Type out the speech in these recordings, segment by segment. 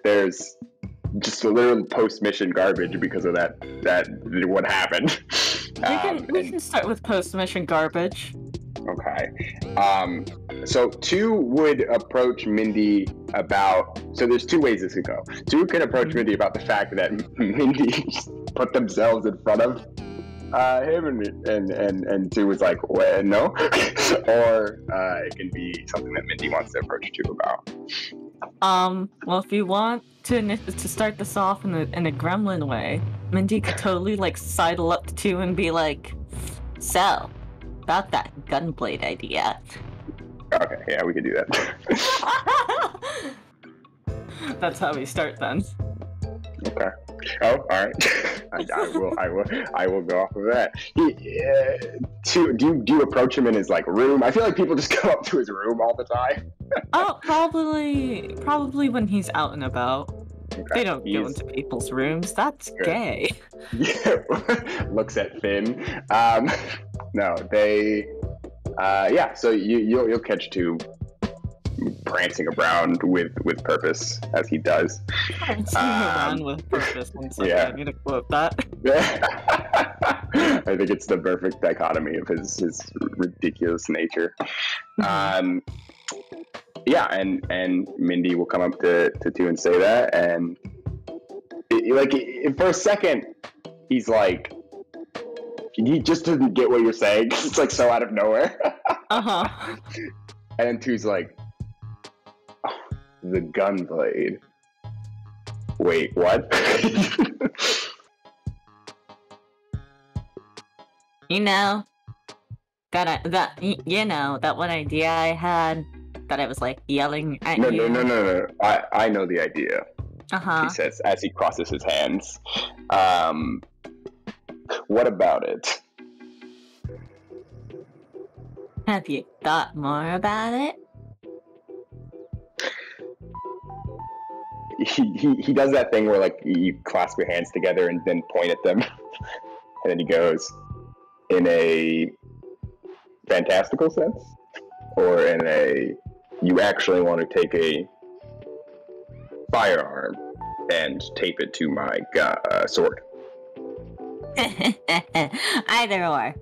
There's just a little post-mission garbage because of that what happened. We can start with post-mission garbage. Okay. So 2 would approach Mindy about... So there's 2 ways this could go. 2 can approach Mindy about the fact that Mindy put themselves in front of him, and 2 was like, well, no. Or it can be something that Mindy wants to approach 2 about. Well, if you want to start this off in a gremlin way, Mindy could totally like sidle up to 2 and be like, so, about that gunblade idea. Okay, yeah, we could do that. That's how we start then. Okay. Oh, all right. I will go off of that. Do you approach him in his like room? I feel like people just go up to his room all the time. Oh, probably when he's out and about. Okay. They don't go into people's rooms. That's good. Gay. Yeah. Looks at Finn. No, they. Yeah. So you'll catch 2 prancing around with purpose as he does. Prancing around with purpose. One second, yeah. I'm gonna quote that. I think it's the perfect dichotomy of his ridiculous nature. Yeah, and Mindy will come up to 2 and say that, and for a second he's like, he just doesn't get what you're saying. It's like so out of nowhere. Uh-huh. And then 2's like, oh, the gunblade. Wait, what? that one idea I had that I was like yelling at you. No. I know the idea. Uh-huh. He says as he crosses his hands. What about it? Have you thought more about it? He does that thing where like you clasp your hands together and then point at them, and then he goes, in a fantastical sense, or in a you actually want to take a firearm and tape it to my sword. Either or.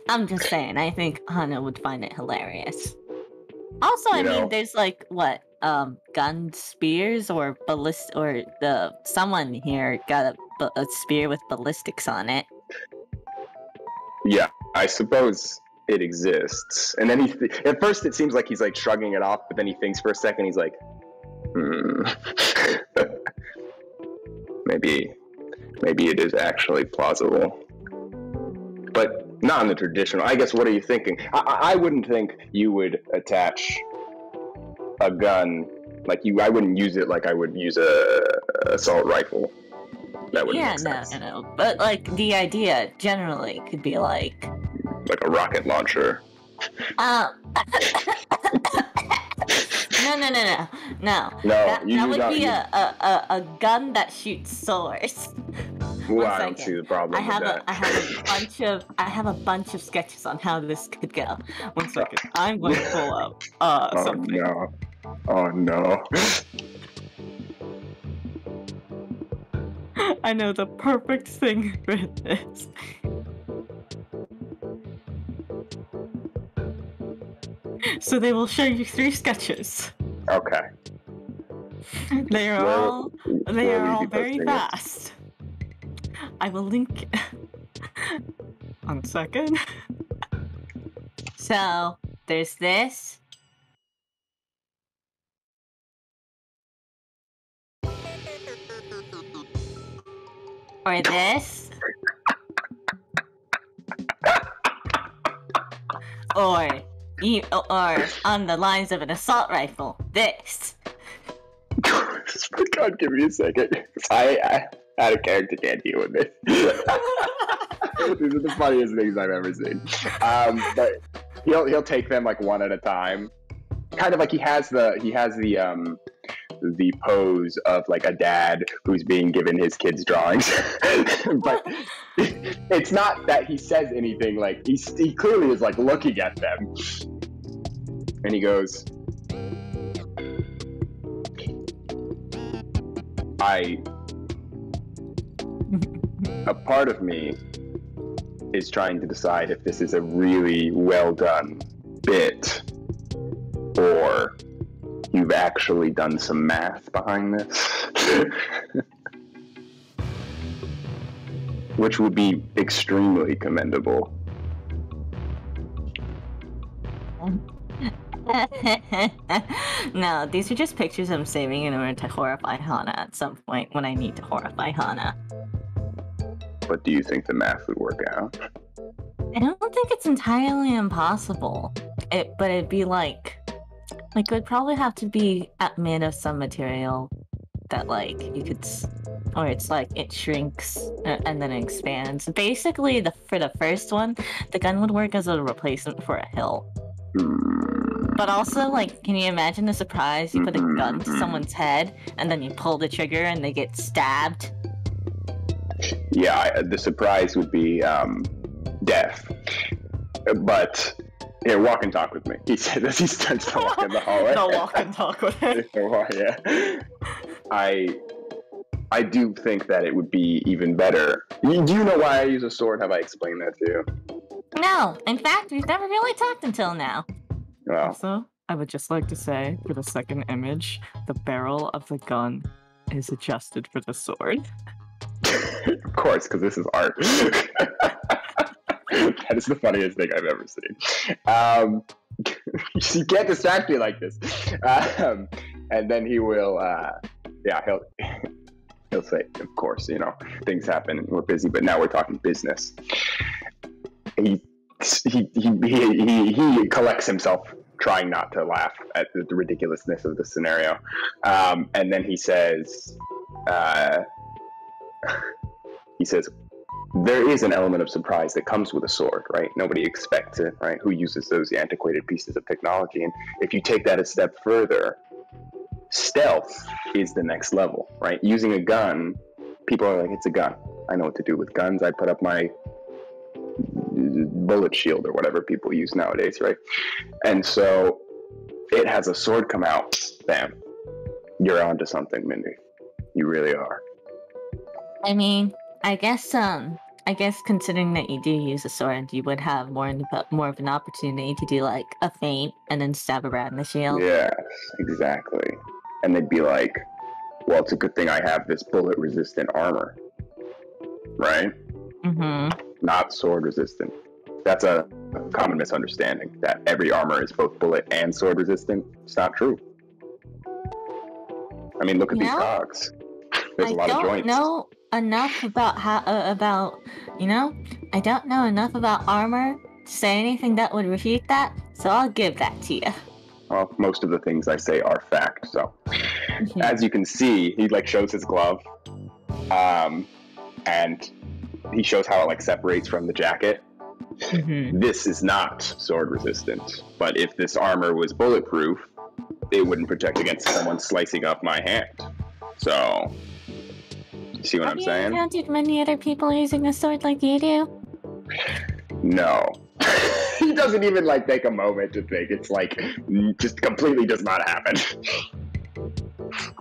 I'm just saying, I think Hana would find it hilarious. Also, I mean, there's like, what, gun spears or someone here got a spear with ballistics on it. Yeah, I suppose it exists. And then at first it seems like he's like shrugging it off, but then he thinks for a second, he's like, maybe it is actually plausible. But not in the traditional. I guess, what are you thinking? I wouldn't think you would attach a gun like you. I wouldn't use it like I would use a assault rifle. That wouldn't make sense. No. But like the idea generally could be like a rocket launcher. No. That would be a gun that shoots swords. Well, I don't see the problem with that. I have a bunch of sketches on how this could go. 1 second. I'm going to pull up something. Oh no. I know the perfect thing for this. So they will show you 3 sketches. Okay. They are all very fast. I will link. 1 second. So there's this. Or this. Or on the lines of an assault rifle, this. God, give me a second. I out of character can't deal with this. These are the funniest things I've ever seen. But he'll take them like one at a time. Kind of like he has the pose of like a dad who's being given his kids' drawings. But it's not that he says anything. Like he clearly is like looking at them, and he goes, A part of me is trying to decide if this is a really well done bit or you've actually done some math behind this. Which would be extremely commendable. No, these are just pictures I'm saving in order to horrify Hana at some point when I need to horrify Hana. But do you think the math would work out? I don't think it's entirely impossible. But it'd be like it would probably have to be made of some material that you could, or it's it shrinks and then it expands. Basically, for the first one, the gun would work as a replacement for a hilt. But also, can you imagine the surprise? You put a gun to someone's head, and then you pull the trigger, and they get stabbed. Yeah, the surprise would be death. But here, walk and talk with me. He said as he starts to walk in the hallway. No, walk and talk with him. Yeah. I do think that it would be even better. Do you know why I use a sword? Have I explained that to you? No. In fact, we've never really talked until now. Well. Also, I would just like to say, for the second image, the barrel of the gun is adjusted for the sword. Of course, because this is art. That is the funniest thing I've ever seen. You can't distract me like this. And then he will, he'll say, of course, things happen and we're busy, but now we're talking business. He collects himself, trying not to laugh at the ridiculousness of the scenario. And then he says, there is an element of surprise that comes with a sword, right? Nobody expects it, right? Who uses those antiquated pieces of technology? And if you take that a step further, stealth is the next level, right? Using a gun, people are like, it's a gun. I know what to do with guns. I put up my bullet shield or whatever people use nowadays, right? And so it has a sword come out, bam. You're onto something, Mindy. You really are. I mean, I guess considering that you do use a sword, you would have more of an opportunity to do a feint and then stab around the shield. Yes, exactly. And they'd be like, well, it's a good thing I have this bullet resistant armor. Right? Mm-hmm. Not sword resistant. That's a common misunderstanding, that every armor is both bullet and sword resistant. It's not true. I mean, look at these cogs. There's a lot of joints. I don't know enough about I don't know enough about armor to say anything that would refute that, so I'll give that to you. Well, most of the things I say are fact, so. As you can see, he shows his glove, and he shows how it separates from the jacket. Mm-hmm. This is not sword resistant, but if this armor was bulletproof, it wouldn't protect against someone slicing up my hand. So, you see what I'm saying? Have you encountered many other people using a sword like you do? No. He doesn't even take a moment to think. It's just completely does not happen.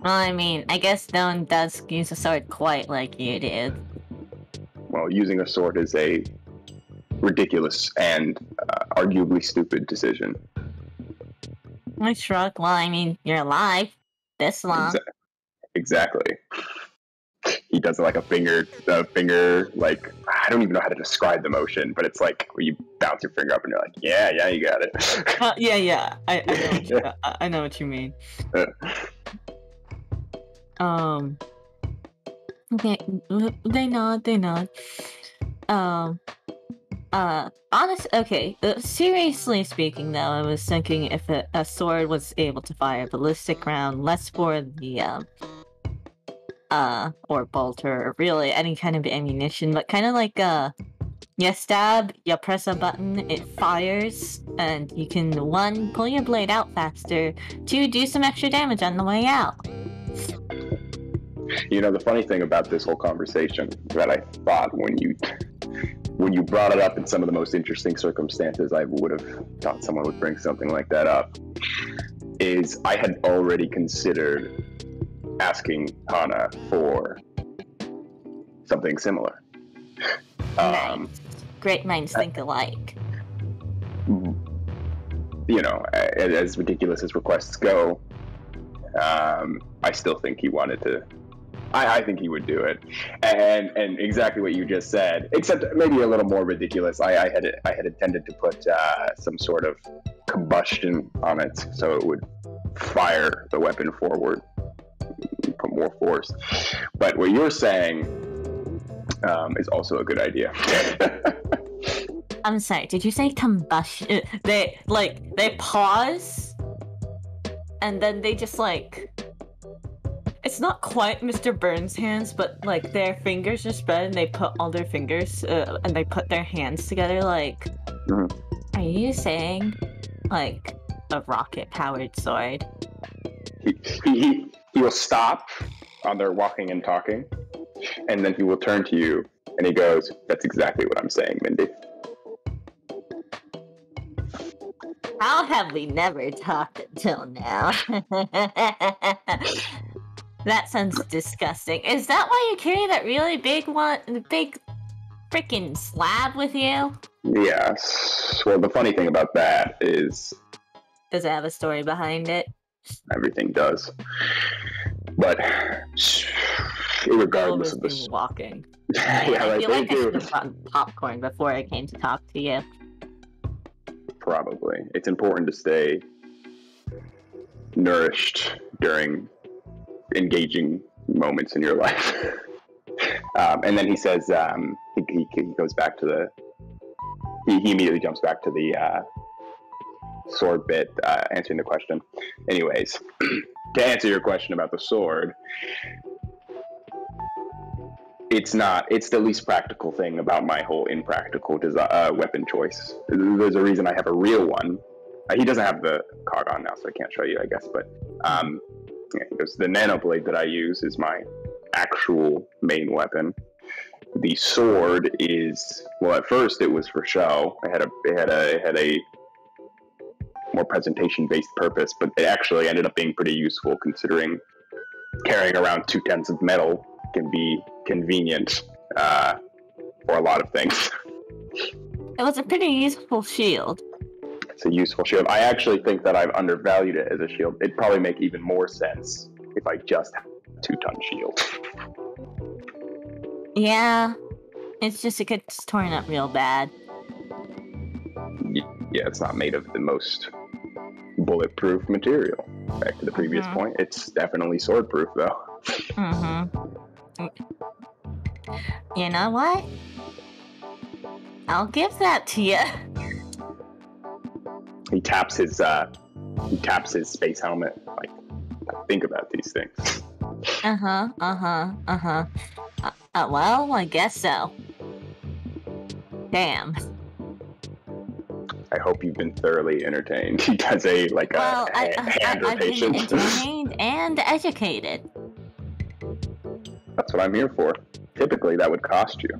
Well, I mean, I guess no one does use a sword quite like you do. Well, using a sword is a ridiculous and arguably stupid decision. I shrug. Well, I mean, you're alive this long. Exactly. He does a finger, I don't even know how to describe the motion, but it's where you bounce your finger up and you're like, yeah, you got it. Yeah. I know what you mean. Okay, they nod. Seriously speaking, though, I was thinking if a sword was able to fire a ballistic round, less for the, or bolter, or really any kind of ammunition, but kind of you stab, you press a button, it fires, and you can, 1, pull your blade out faster, 2, do some extra damage on the way out. The funny thing about this whole conversation that I thought when you brought it up in some of the most interesting circumstances I would have thought someone would bring something like that up, is I had already considered asking Hana for something similar. Nice. Great minds think alike. You know, as ridiculous as requests go, I still think he wanted to. I think he would do it, and exactly what you just said, except maybe a little more ridiculous. I had intended to put some sort of combustion on it, so it would fire the weapon forward, put more force. But what you're saying is also a good idea. I'm sorry. Did you say combustion? They pause, and then they just like. It's not quite Mr. Burns' hands, but like their fingers are spread and they put all their fingers and they put their hands together. Like, Are you saying like a rocket-powered sword? He will stop on their walking and talking, and then he will turn to you and he goes, "That's exactly what I'm saying, Mindy." How have we never talked until now? That sounds disgusting. Is that why you carry that really big freaking slab with you? Yes. Well, the funny thing about that is... Does it have a story behind it? Everything does. But regardless of this... walking. Yeah, I right, feel like I do. should have gotten popcorn before I came to talk to you. Probably. It's important to stay nourished during engaging moments in your life. And then he says, he goes back to the... He immediately jumps back to the sword bit, answering the question. Anyways, to answer your question about the sword, it's the least practical thing about my whole impractical weapon choice. There's a reason I have a real one. He doesn't have the cog on now, so I can't show you, I guess, but because the nano blade that I use is my actual main weapon. The sword is, well, at first it was for show. It had a more presentation-based purpose, but it actually ended up being pretty useful considering carrying around 2/10 of metal can be convenient for a lot of things. It was a pretty useful shield. It's a useful shield. I actually think that I've undervalued it as a shield. It'd probably make even more sense if I just had a 2-ton shield. Yeah, it's just it gets torn up real bad. Yeah, it's not made of the most bulletproof material. Back to the previous point, it's definitely sword-proof, though. You know what? I'll give that to you. He taps his space helmet. Like, think about these things. Well, I guess so. Damn. I hope you've been thoroughly entertained. He does a hand rotation. I've been entertained and educated. That's what I'm here for. Typically, that would cost you.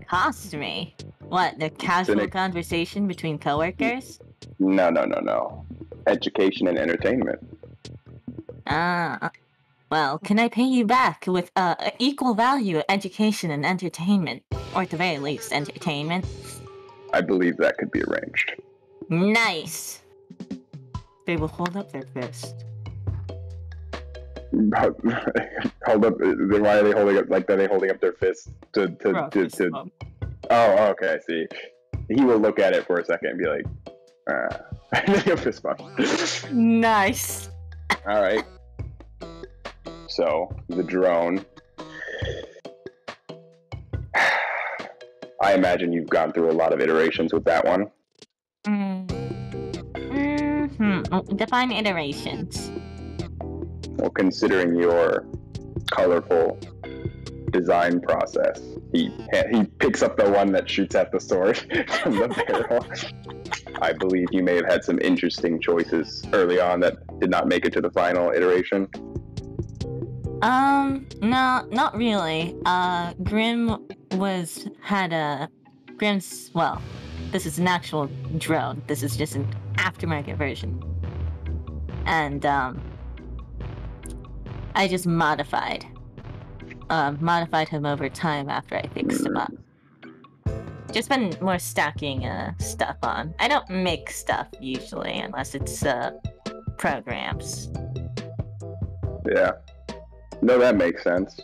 Cost me? What, the casual conversation between coworkers? No. Education and entertainment. Well, can I pay you back with equal value education and entertainment? Or at the very least, entertainment? I believe that could be arranged. Nice! They will hold up their fist. Hold up. Then why are they holding up like that? Are they holding up their fist to Oh, okay. I see. He will look at it for a second and be like, fist bump. Nice. All right. So the drone. I imagine you've gone through a lot of iterations with that one. Define iterations. Well, considering your colorful design process, he picks up the one that shoots at the sword from the barrel. I believe you may have had some interesting choices early on that did not make it to the final iteration. No, not really. Grim's, well, this is an actual drone. This is just an aftermarket version. And, I just modified him over time after I fixed him up. Just been more stacking stuff on. I don't make stuff usually unless it's programs. Yeah. No, that makes sense.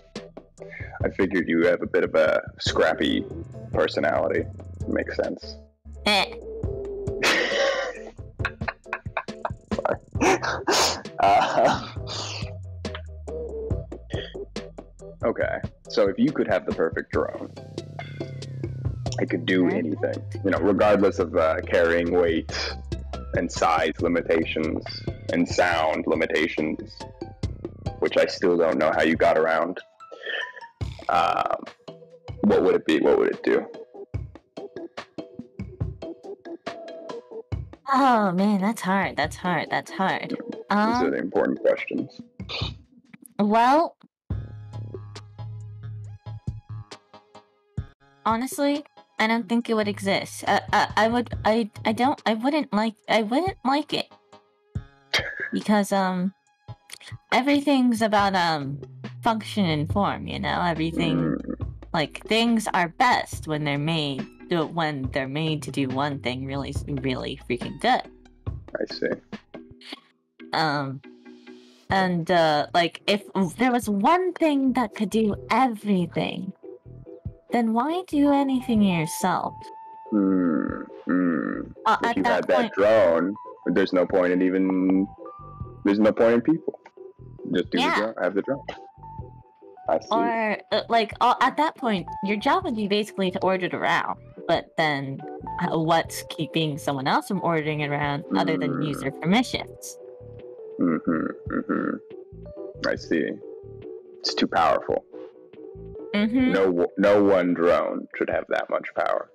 I figured you have a bit of a scrappy personality. Makes sense. Sorry. Okay, so if you could have the perfect drone, it could do anything, regardless of carrying weight and size limitations and sound limitations, which I still don't know how you got around. What would it be? What would it do? Oh man, that's hard. These are the important questions. Well, honestly, I don't think it would exist. I wouldn't like it because everything's about function and form. Everything like things are best when they're made to do one thing really, really freaking good. I see. And like if there was one thing that could do everything, then why do anything yourself? If you had that drone, there's no point in people. Just do the drone. Have the drone. I see. Or at that point, your job would be basically to order it around. But then, what's keeping someone else from ordering it around other than user permissions? I see. It's too powerful. Mm-hmm. No one drone should have that much power.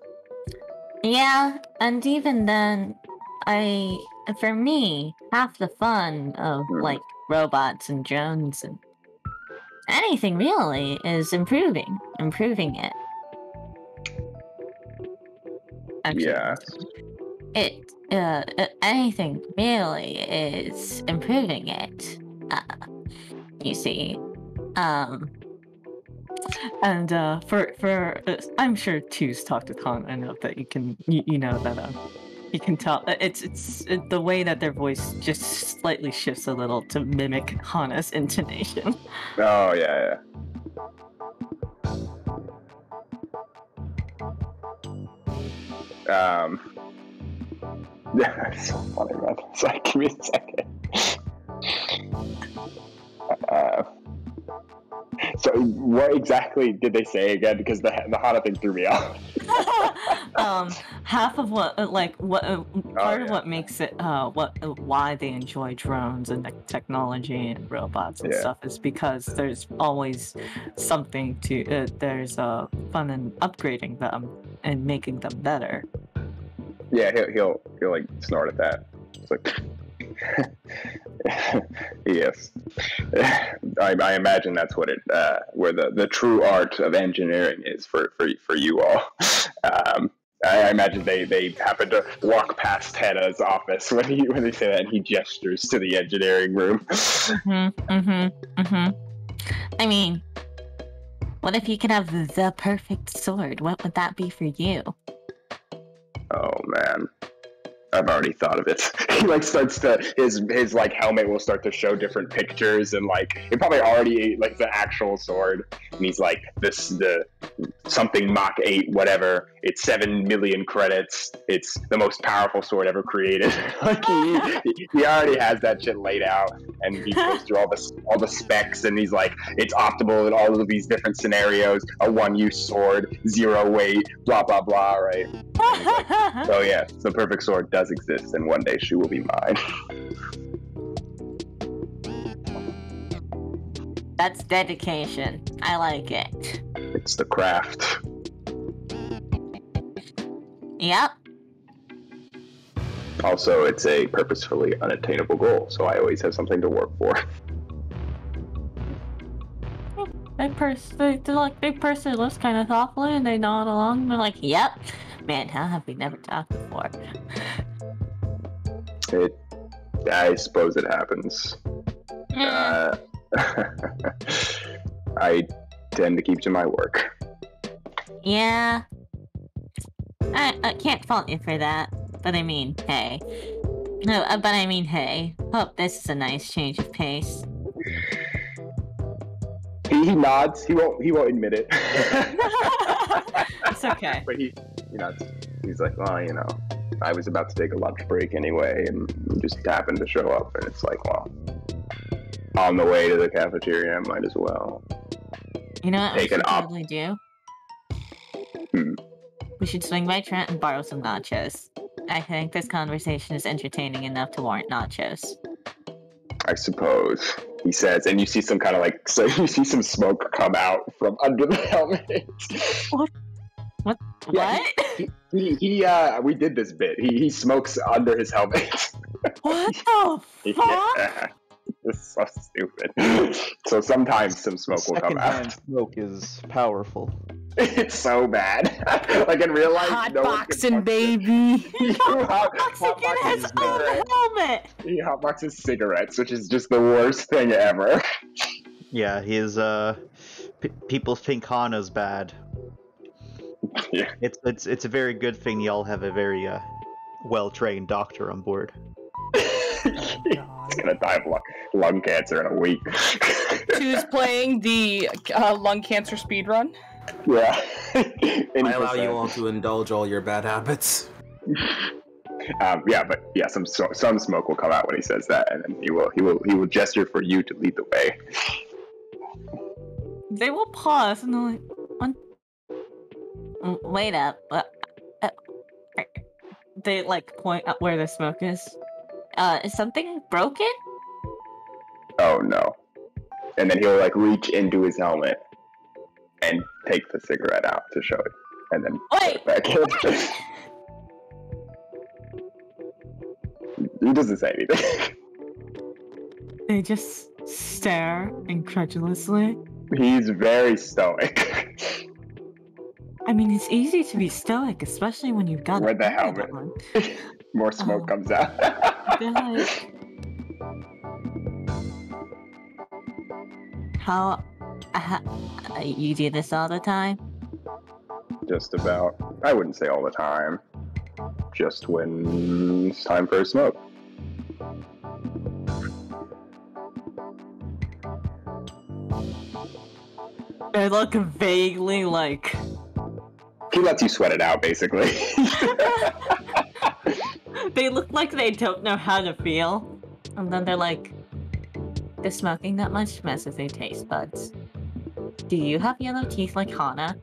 Yeah, and even then, for me, half the fun of like robots and drones and anything really is improving it. Actually, anything really is improving it. You see, and for I'm sure Two's talked to Con. I know that you can you can tell it's the way that their voice just slightly shifts a little to mimic Hana's intonation. Oh yeah. Yeah, it's so funny, man. Sorry, give me a second. So what exactly did they say again? Because the Hana thing threw me off. Half of what part of what makes it why they enjoy drones and technology and robots and stuff is because there's always something to there's fun in upgrading them and making them better. Yeah, he'll like snort at that. It's like yes. I imagine that's what where the true art of engineering is for you all. I imagine they happen to walk past Hannah's office when they say that, and he gestures to the engineering room. I mean, what if you could have the perfect sword? What would that be for you? Oh man, I've already thought of it. He like starts to his like helmet will start to show different pictures, and like it probably already like the actual sword, and he's like the something Mach 8 whatever. It's 7 million credits. It's the most powerful sword ever created. Like he already has that shit laid out, and he goes through all the specs, and he's like it's optimal in all of these different scenarios. A one-use sword, 0 weight, blah blah blah. Right? Like, so yeah, the perfect sword does exist, and one day she will be mine. That's dedication. I like it. It's the craft. Yep. Also, it's a purposefully unattainable goal, so I always have something to work for. They personally looks kind of thoughtfully, and they nod along. And they're like, "Yep, man, how have we never talked before?" I suppose it happens. I tend to keep to my work. Yeah. I can't fault you for that. But I mean, hey. No, but I mean, hey. Hope this is a nice change of pace. He nods. He won't admit it. It's okay. But he nods. He's like, well, I was about to take a lunch break anyway, and he just happened to show up, and it's like, well, on the way to the cafeteria, I might as well. You know what we should probably do? We should swing by Trent and borrow some nachos. I think this conversation is entertaining enough to warrant nachos. I suppose, he says, and you see some kind of so you see some smoke come out from under the helmet. What? Yeah, what? He we did this bit. He smokes under his helmet. What the fuck? Yeah. It's so stupid. So sometimes some smoke will come out. Secondhand smoke is powerful. It's so bad. Like in real life, hotboxing, baby. Hotboxing his own helmet. He hotboxes cigarettes, which is just the worst thing ever. Yeah, his people think Hana's bad. Yeah, it's a very good thing y'all have a very well-trained doctor on board. He's gonna die of lung cancer in a week. Who's playing the lung cancer speedrun? Yeah. I allow you all to indulge all your bad habits. Some smoke will come out when he says that, and then he will gesture for you to lead the way. They will pause and they're like, wait up. They point at where the smoke is. Is something broken? Oh no. And then he'll reach into his helmet and take the cigarette out to show it, and then put it back in. He doesn't say anything. They just stare incredulously. He's very stoic. I mean, it's easy to be stoic, especially when you've got the helmet on. More smoke comes out. How you do this all the time? Just about. I wouldn't say all the time. Just when it's time for a smoke. They look vaguely like... He lets you sweat it out, basically. They look like they don't know how to feel. And then they're like, does smoking that much mess with your taste buds? Do you have yellow teeth like Hana?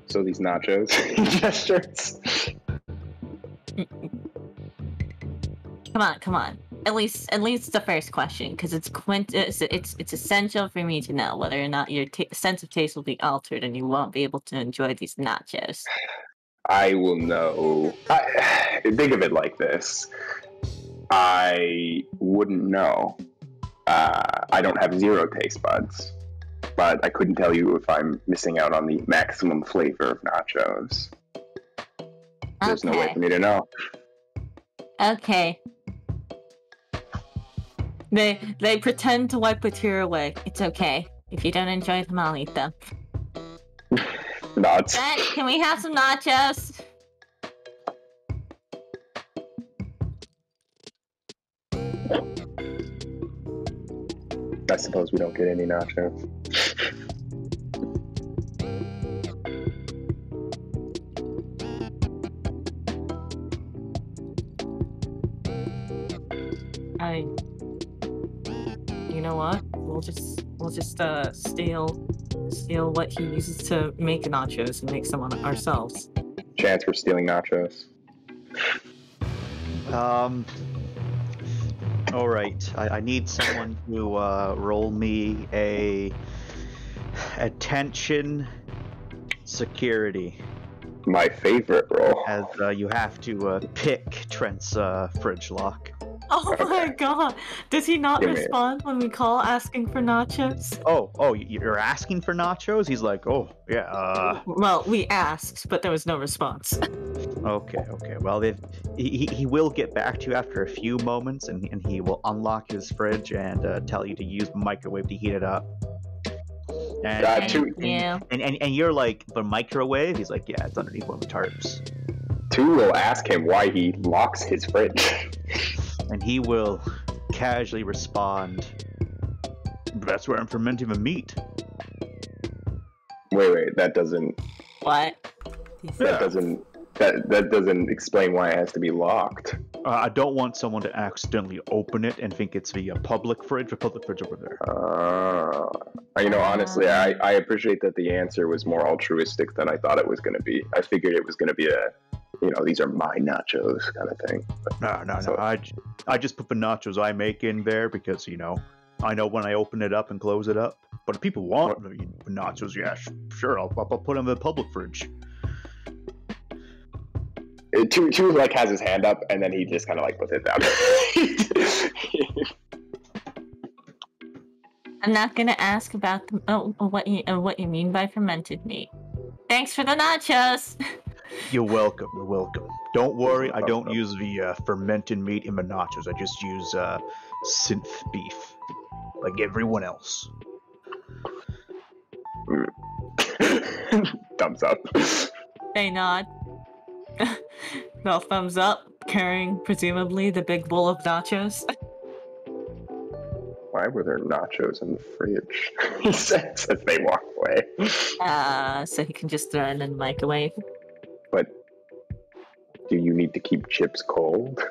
So these nachos, gestures. Come on. At least the first question, because it's essential for me to know whether or not your sense of taste will be altered and you won't be able to enjoy these nachos. I will know. Think of it like this. I wouldn't know. I don't have zero taste buds, but I couldn't tell you if I'm missing out on the maximum flavor of nachos. There's no way for me to know. Okay. They pretend to wipe a tear away. It's okay. If you don't enjoy them, I'll eat them. Nods. Ben, can we have some nachos? I suppose we don't get any nachos. You know what? We'll just steal what he uses to make nachos and make some on ourselves. Chance for stealing nachos. All right. I need someone to roll me a attention security. My favorite roll. As you have to pick Trent's fridge lock. Oh my god! Does he not Give me it. respond when we call asking for nachos? Oh, you're asking for nachos? He's like, oh, yeah, Well, we asked, but there was no response. okay. Well, he will get back to you after a few moments, and he will unlock his fridge and tell you to use the microwave to heat it up. And, and you're like, the microwave? He's like, yeah, it's underneath one of the tarps. 2 will ask him why he locks his fridge. And he will casually respond, that's where I'm fermenting the meat. Wait, that doesn't... What? That doesn't explain why it has to be locked. I don't want someone to accidentally open it and think it's the public fridge over there. Honestly, I appreciate that the answer was more altruistic than I thought it was going to be. I figured it was going to be these are my nachos kind of thing. But, no. I just put the nachos I make in there because, I know when I open it up and close it up. But if people want the nachos, yeah, sure, I'll put them in the public fridge. Two has his hand up, and then he just kind of puts it down. I'm not gonna ask about what you mean by fermented meat. Thanks for the nachos. You're welcome. Don't worry, I don't use the fermented meat in my nachos. I just use synth beef, like everyone else. Thumbs up. They nod. No thumbs up, carrying presumably the big bowl of nachos. Why were there nachos in the fridge? He says as they walk away. So he can just throw it in the microwave. But do you need to keep chips cold?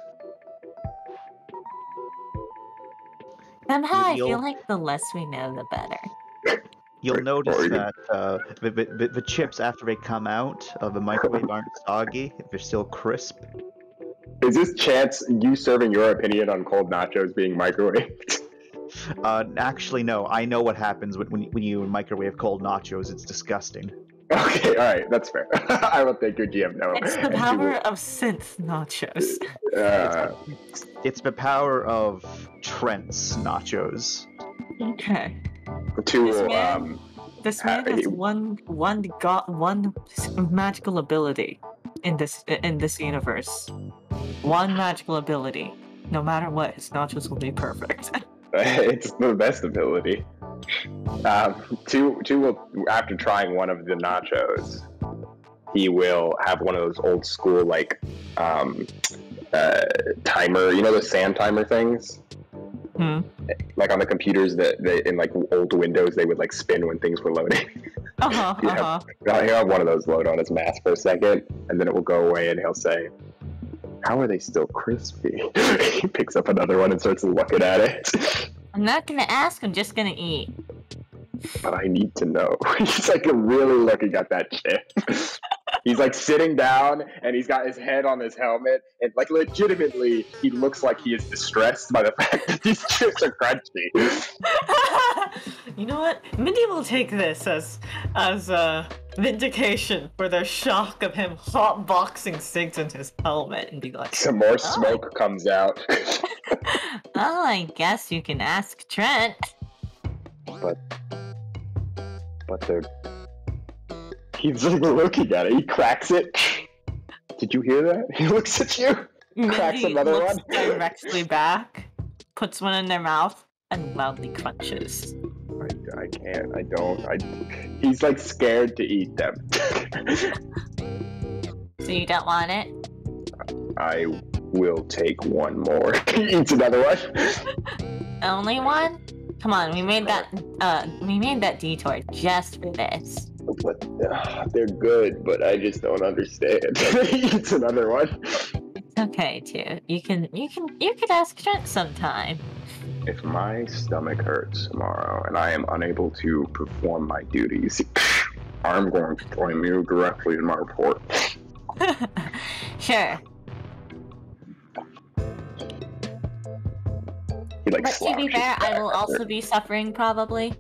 Somehow I feel like the less we know, the better. You'll notice that the chips, after they come out of the microwave, aren't soggy. They're still crisp. Is this Chance you serving your opinion on cold nachos being microwaved? Actually, no. I know what happens when you microwave cold nachos. It's disgusting. Okay, all right, that's fair. I will take your GM now. It's the power of synth nachos. It's the power of Trent's nachos. Okay. This man has one magical ability in this universe. One magical ability. No matter what, his nachos will be perfect. It's the best ability. Two will, after trying one of the nachos, he will have one of those old school timer, those sand timer things? Like on the computers that they, in old Windows, they would spin when things were loading. He'll have one of those load on his mask for a second, and then it will go away, and he'll say, "How are they still crispy?" He picks up another one and starts looking at it. I'm not gonna ask, I'm just gonna eat. But I need to know. He's really looking at that chip. He's sitting down and he's got his head on his helmet, and legitimately he looks like he is distressed by the fact that these chips are crunchy. You know what? Mindy will take this as a vindication for their shock of him hotboxing Siggs in his helmet and be like, some more smoke comes out. Well, I guess you can ask Trent. But they're... He's looking at it. He cracks it. Did you hear that? He looks at you. Cracks another one. Directly back, puts one in their mouth, and loudly crunches. I can't. I don't. He's scared to eat them. So you don't want it? I will take one more. He eats another one. Only one? Come on, we made that detour just for this. But they're good, but I just don't understand. He eats another one. It's okay, too. You could ask Trent sometime. If my stomach hurts tomorrow and I am unable to perform my duties, I'm going to blame you directly in my report. Sure. But to be fair, I will also be suffering, probably.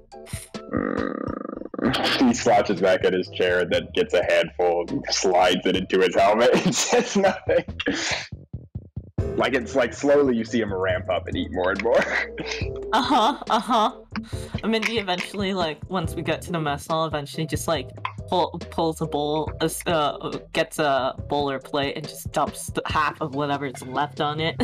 He slouches back at his chair and then gets a handful and slides it into his helmet and says nothing. Like it's like slowly you see him ramp up and eat more and more. Mindy eventually, like, once we get to the mess hall, eventually just like pulls a bowl, gets a bowl or plate and just dumps half of whatever's left on it.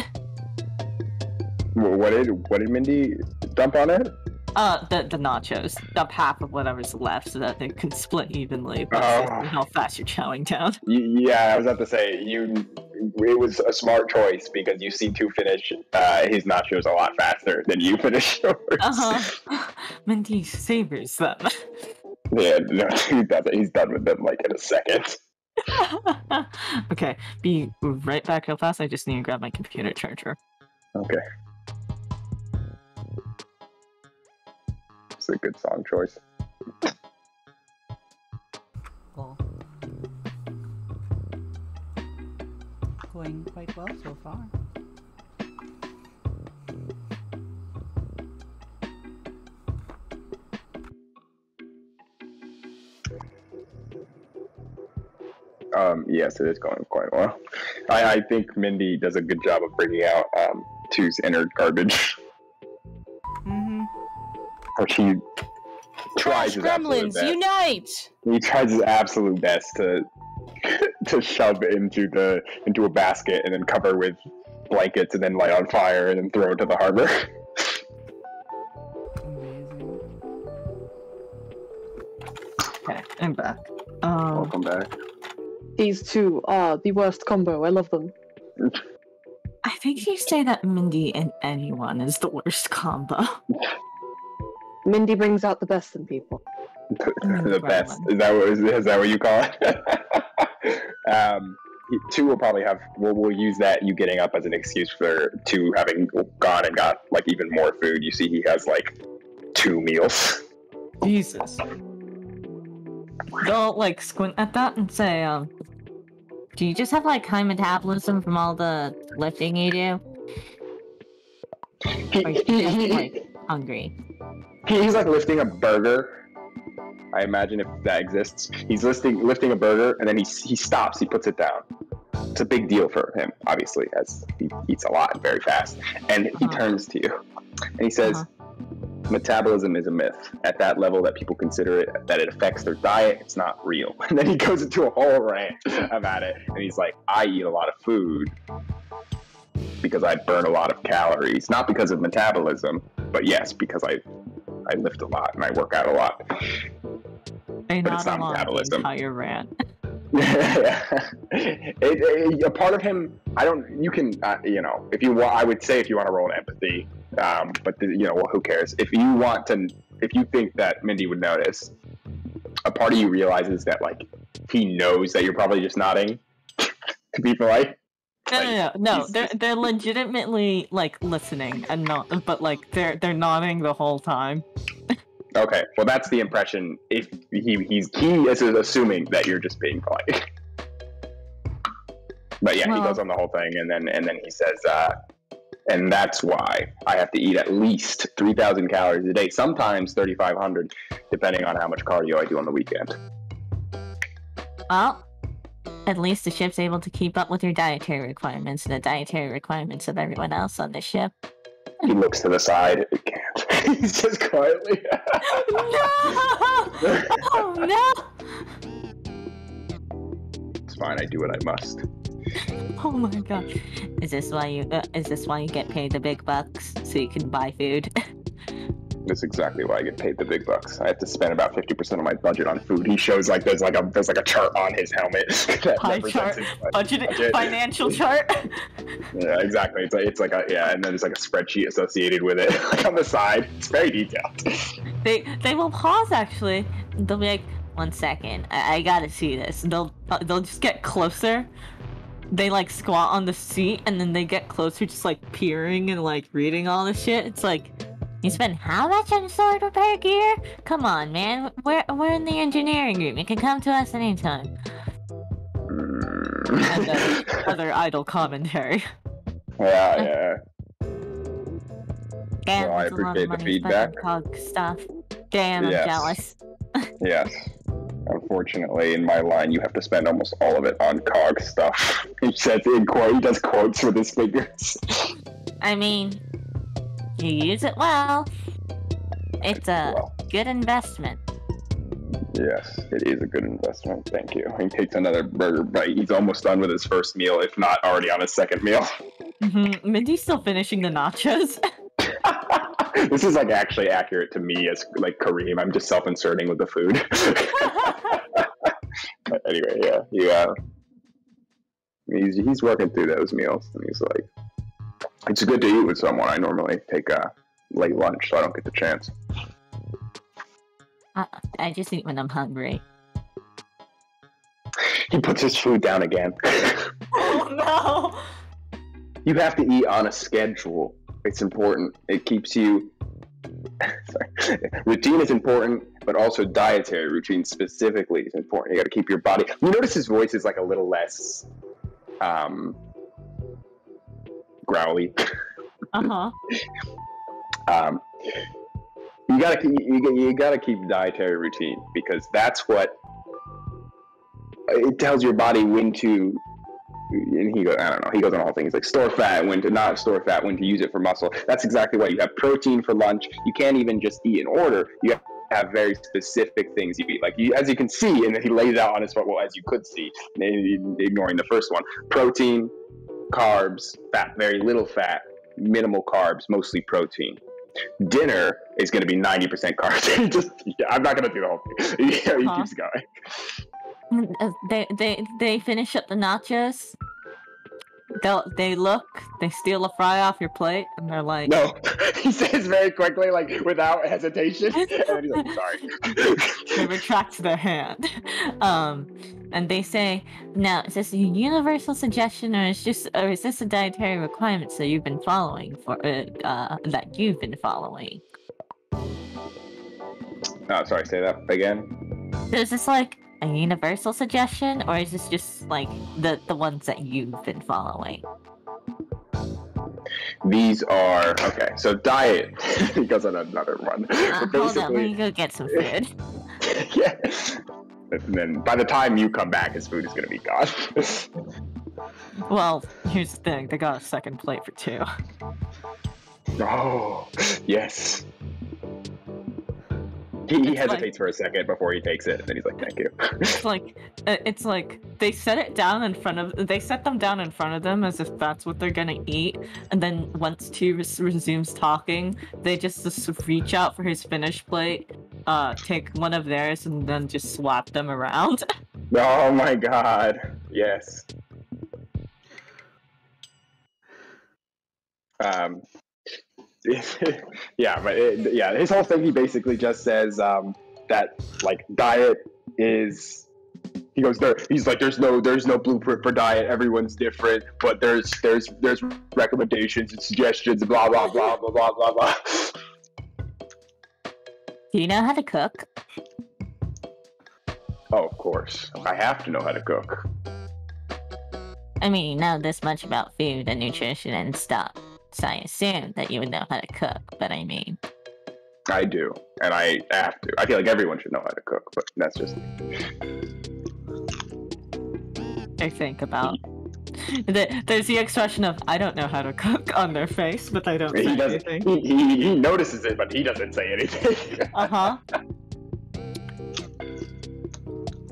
What did Mindy dump on it? The nachos. Dump half of whatever's left so that they can split evenly. But how fast you're chowing down. Yeah, I was about to say it was a smart choice because you see two finish his nachos a lot faster than you finish yours. Mindy savors them. Yeah, no, he doesn't. He's done with them like in a second. Okay, be right back real fast. I just need to grab my computer charger. Okay. It's a good song choice. Well, going quite well so far. Yes, it is going quite well. I think Mindy does a good job of bringing out Two's inner garbage. Or she tries his absolute Gremlins, best. unite! He tries his absolute best to shove into a basket and then cover with blankets and then light on fire and then throw it to the harbor. Amazing. Okay, I'm back. Welcome back. These two are the worst combo. I love them. I think you say that Mindy and anyone is the worst combo. Mindy brings out the best in people. The best. Is that what you call it? Two will probably have. We'll use that you getting up as an excuse for Two having gone and got like even more food. You see, he has like 2 meals. Jesus. They'll like squint at that and say, do you just have like high metabolism from all the lifting you do? Or are you just like hungry? He's like lifting a burger. I imagine if that exists. He's lifting a burger and then he stops. He puts it down. It's a big deal for him, obviously, as he eats a lot and very fast. And he turns to you and he says, metabolism is a myth. At that level that people consider it, that it affects their diet, it's not real. And then he goes into a whole rant about it. And he's like, I eat a lot of food because I burn a lot of calories. Not because of metabolism, but yes, because I lift a lot and I work out a lot. But it's not metabolism. Entire rant. A part of him, you can, if you want, I would say if you want to roll an empathy, but who cares? If you think that Mindy would notice, a part of you realizes that like he knows that you're probably just nodding to be polite. No. They're legitimately like listening and not, but like they're nodding the whole time. Okay, well that's the impression. If he is assuming that you're just being polite. But yeah, he goes on the whole thing, and then he says, and that's why I have to eat at least 3,000 calories a day, sometimes 3,500, depending on how much cardio I do on the weekend. Well, at least the ship's able to keep up with your dietary requirements and the dietary requirements of everyone else on the ship. He looks to the side. It can't. He's just quietly. No! Oh no! It's fine. I do what I must. Oh my god! Is this why you get paid the big bucks so you can buy food? That's exactly why I get paid the big bucks. I have to spend about 50% of my budget on food. He shows like there's like a chart on his helmet. Pie chart, budget, financial chart. Yeah, exactly. It's like and then there's like a spreadsheet associated with it, like on the side. It's very detailed. They will pause actually. They'll be like, 1 second, I gotta see this. They'll just get closer. They like squat on the seat and then they get closer, just like peering and like reading all the shit. It's like, you spend how much on sword repair gear? Come on, man. We're in the engineering room. You can come to us anytime. And then other idle commentary. Yeah. Damn, Well, I that's a lot appreciate of the money feedback. spent on COG stuff. Damn, I'm Yes. jealous. Yes. Unfortunately, in my line, you have to spend almost all of it on COG stuff. He says in quote. He does quotes with his fingers. I mean, you use it well. It's a good investment. Yes, it is a good investment. Thank you. He takes another burger bite. He's almost done with his first meal, if not already on his second meal. Mindy's still finishing the nachos. This is like actually accurate to me as like Kareem. I'm just self-inserting with the food. Anyway, yeah. He's working through those meals, and he's like, it's good to eat with someone. I normally take a late lunch, so I don't get the chance. I just eat when I'm hungry. He puts his food down again. Oh no! You have to eat on a schedule. It's important. It keeps you... Sorry. Routine is important, but also dietary routine specifically is important. You got to keep your body... You notice his voice is like a little less... growly. Uh-huh. You gotta keep dietary routine, because that's what it tells your body when to. And he goes, I don't know. He goes on a whole thing. He's like, store fat, when to not store fat, when to use it for muscle. That's exactly what you have. Protein for lunch. You can't even just eat in order. You have to have very specific things you eat. Like as you can see, and he lays out on his phone. Well, as you could see, ignoring the first one. Protein, carbs, fat, very little fat, minimal carbs, mostly protein. Dinner is going to be 90% carbs. I'm not going to do the whole thing. He keeps going. They finish up the nachos. They look, they steal a fry off your plate, and they're like, no. He says very quickly, like without hesitation, and then he's like, sorry. They retract their hand, and they say, now, is this a universal suggestion, or is this a dietary requirement that you've been following Sorry, say that again. So is this like a universal suggestion, or is this just like the ones that you've been following? These are okay. So diet. He goes on another one. Hold on, let me go get some food. Yeah. And then by the time you come back, his food is gonna be gone. Well, here's the thing. They got a second plate for two. Oh, yes. He hesitates for a second before he takes it, and then he's like, "Thank you." It's like they set them down in front of them as if that's what they're gonna eat, and then once two resumes talking, they just reach out for his finished plate, take one of theirs, and then just swap them around. Oh my god! Yes. Yeah, but his whole thing, he basically just says that like diet is. He goes there. He's like, there's no blueprint for diet. Everyone's different, but there's recommendations and suggestions. Blah blah blah blah blah blah blah. Do you know how to cook? Oh, of course. I have to know how to cook. I mean, you know this much about food and nutrition and stuff. So I assume that you would know how to cook, but I mean... I do, and I have to. I feel like everyone should know how to cook, but that's just... I think about... There's the expression of, I don't know how to cook on their face, but they don't say anything. He notices it, but he doesn't say anything. Uh-huh.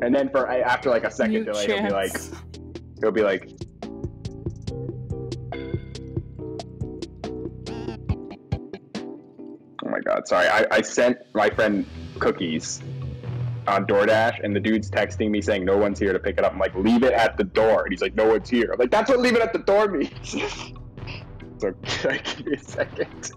And then after like a second delay, he'll be like... Oh my god, sorry. I sent my friend cookies on DoorDash, and the dude's texting me saying no one's here to pick it up. I'm like, leave it at the door. And he's like, no one's here. I'm like, that's what leave it at the door means. So give me a second.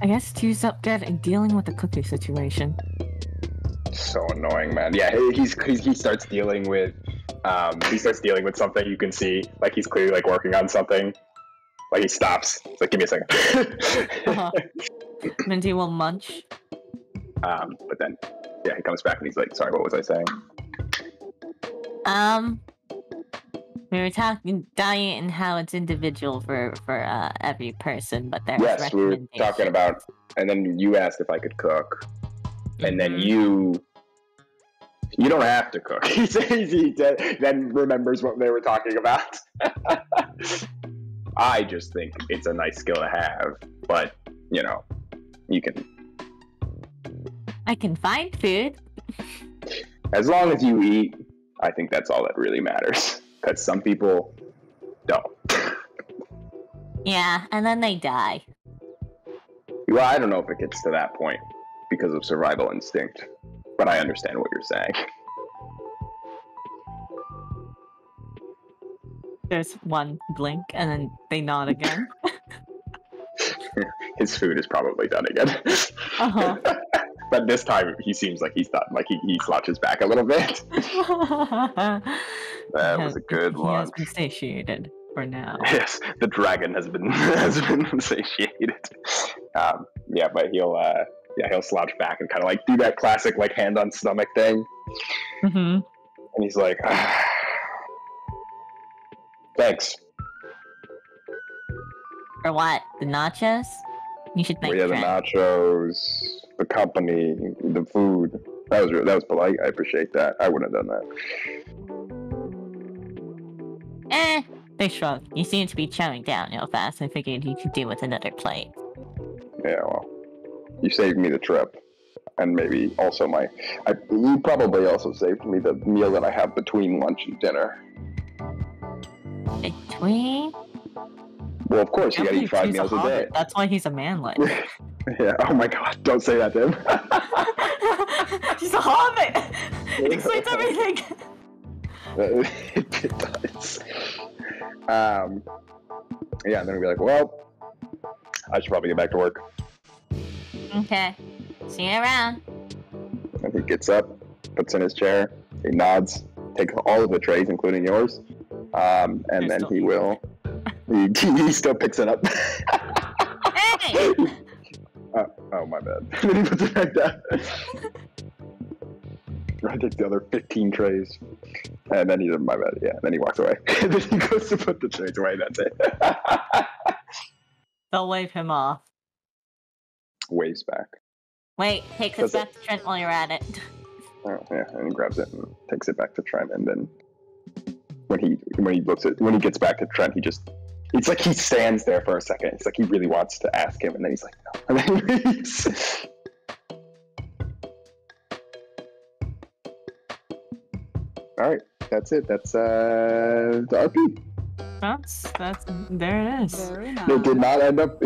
I guess two's up dealing with the cookie situation. So annoying, man. Yeah, he starts dealing with He starts dealing with something. You can see, like, he's clearly like working on something. Like, he stops. It's like, give me a second. Mindy will munch. But then, yeah, he comes back and he's like, sorry, what was I saying? We were talking diet and how it's individual for every person, but there's yes, we were talking about, and then you asked if I could cook, and then you don't have to cook. He says he then remembers what they were talking about. I just think it's a nice skill to have, but you know, you can. I can find food. As long as you eat, I think that's all that really matters. Because some people don't. Yeah, and then they die. Well, I don't know if it gets to that point because of survival instinct, but I understand what you're saying. There's one blink, and then they nod again. His food is probably done again. But this time, he seems like he's done. Like, he slouches back a little bit. That was a good one. He has been satiated for now. Yes, the dragon has been satiated. Yeah, but he'll slouch back and kind of like do that classic like hand on stomach thing. Mm-hmm. And he's like, thanks. For what? The nachos? You should thank the nachos, the company, the food. That was polite. I appreciate that. I wouldn't have done that. They shrug. You seem to be chowing down real fast. I figured you could do with another plate. Yeah, well, you saved me the trip. And maybe also you probably also saved me the meal that I have between lunch and dinner. Between? Well, of course, you gotta eat 5 meals a day. That's why he's a manlet. Yeah, oh my god, don't say that to him. He's a hobbit! It explains everything! It does. Yeah, and then we'll be like, well, I should probably get back to work. Okay. See you around. And he gets up, puts in his chair, he nods, takes all of the trays, including yours, and then he will... He still picks it up. Hey! Oh, my bad. Then he puts it back down. I take the other 15 trays. And then my bad, yeah. Then he walks away. And then he goes to put the trays away, that's it. They'll wave him off. Waves back. Wait, take this back to Trent while you're at it. Oh, yeah, and he grabs it and takes it back to Trent, and then when he gets back to Trent, it's like he stands there for a second. It's like he really wants to ask him, and then he's like, no. And then he leaves. Alright, that's it. That's the RP. There it is. Very nice. It did not end up